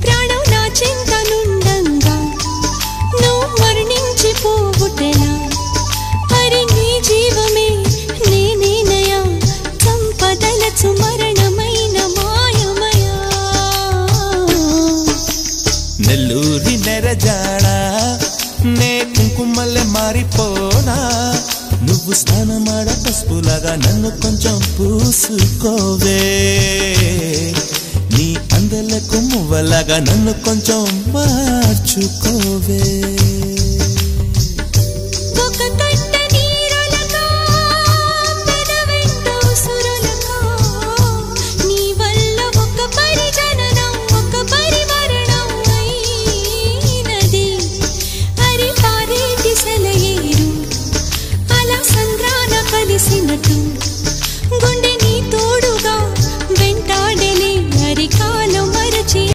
ప్రాణం నా చింతనుండంగా నువ్వు మరణించిపోవుటెలా హరి నీ జీవమే నేనేనయా సంపదలచు మరణమైన మాయమయా నెల్లూరి నెరజాడా నే కుంకుమల్లె మారిపోనా నువ్వు స్నానమాడ పసుపులాగా నన్ను కొంచెం పూసుకోవే నీ అందలకు మువ్వలాగా నన్ను కొంచెం మార్చుకోవే